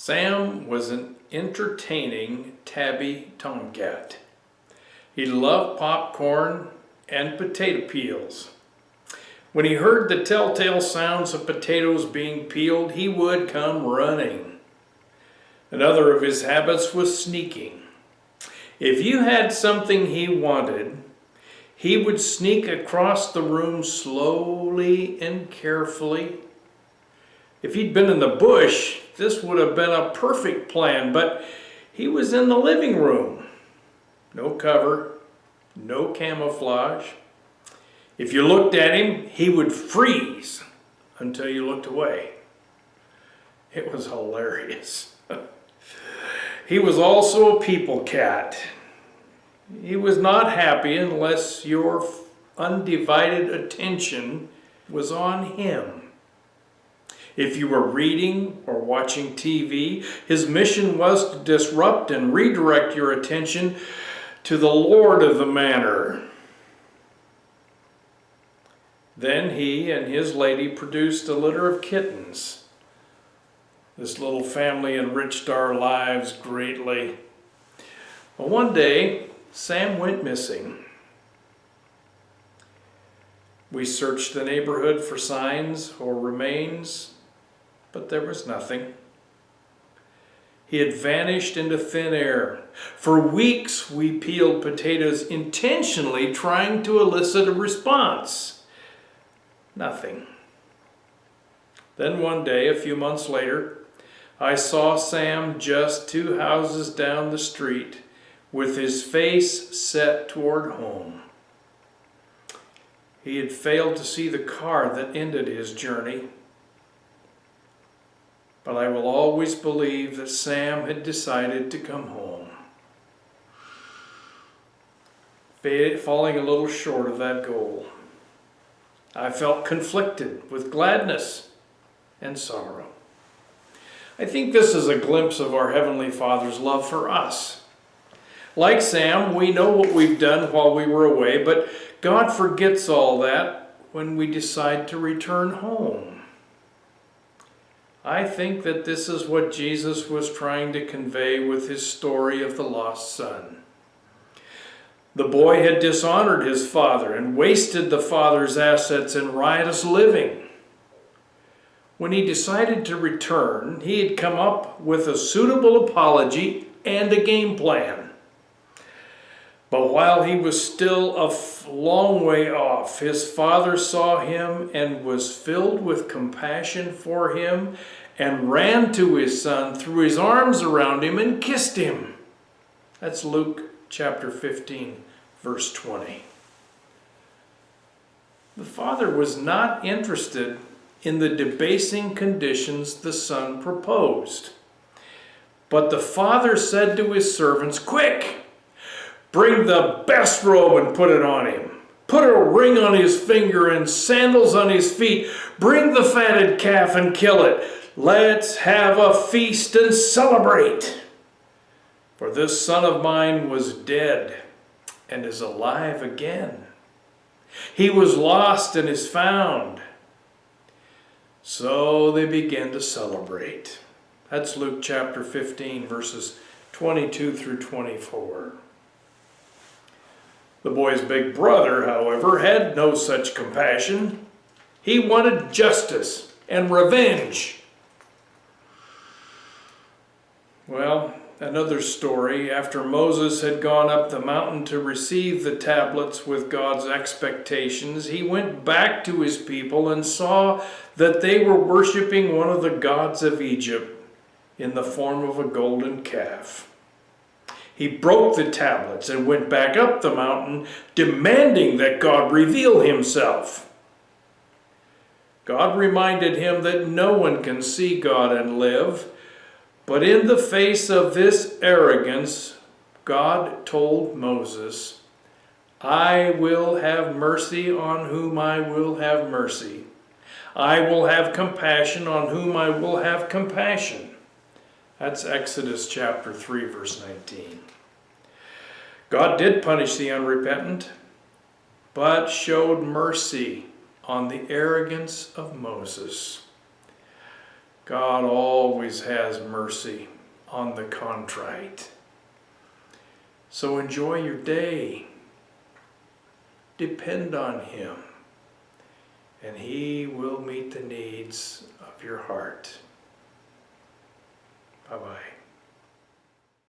Sam was an entertaining tabby tomcat. He loved popcorn and potato peels. When he heard the telltale sounds of potatoes being peeled, he would come running. Another of his habits was sneaking. If you had something he wanted, he would sneak across the room slowly and carefully. If he'd been in the bush, this would have been a perfect plan, but he was in the living room. No cover, no camouflage. If you looked at him, he would freeze until you looked away. It was hilarious. He was also a people cat. He was not happy unless your undivided attention was on him. If you were reading or watching TV, his mission was to disrupt and redirect your attention to the Lord of the manor. Then he and his lady produced a litter of kittens. This little family enriched our lives greatly. Well, one day, Sam went missing. We searched the neighborhood for signs or remains, but there was nothing. He had vanished into thin air. For weeks, we peeled potatoes intentionally trying to elicit a response. Nothing. Then one day, a few months later, I saw Sam just 2 houses down the street with his face set toward home. He had failed to see the car that ended his journey. But I will always believe that Sam had decided to come home. Falling a little short of that goal. I felt conflicted with gladness and sorrow. I think this is a glimpse of our Heavenly Father's love for us. Like Sam, we know what we've done while we were away, but God forgets all that when we decide to return home. I think that this is what Jesus was trying to convey with his story of the lost son. The boy had dishonored his father and wasted the father's assets in riotous living. When he decided to return, he had come up with a suitable apology and a game plan. But while he was still a long way off, his father saw him and was filled with compassion for him and ran to his son, threw his arms around him, and kissed him. That's Luke chapter 15, verse 20. The father was not interested in the debasing conditions the son proposed. But the father said to his servants, "Quick! Bring the best robe and put it on him. Put a ring on his finger and sandals on his feet. Bring the fatted calf and kill it. Let's have a feast and celebrate. For this son of mine was dead and is alive again. He was lost and is found." So they began to celebrate. That's Luke chapter 15, verses 22 through 24. The boy's big brother, however, had no such compassion. He wanted justice and revenge. Well, another story. After Moses had gone up the mountain to receive the tablets with God's expectations, he went back to his people and saw that they were worshiping one of the gods of Egypt in the form of a golden calf. He broke the tablets and went back up the mountain, demanding that God reveal himself. God reminded him that no one can see God and live, but in the face of this arrogance, God told Moses, "I will have mercy on whom I will have mercy. I will have compassion on whom I will have compassion." That's Exodus chapter 3, verse 19. God did punish the unrepentant, but showed mercy on the arrogance of Moses. God always has mercy on the contrite. So enjoy your day. Depend on Him, and He will meet the needs of your heart. Bye-bye.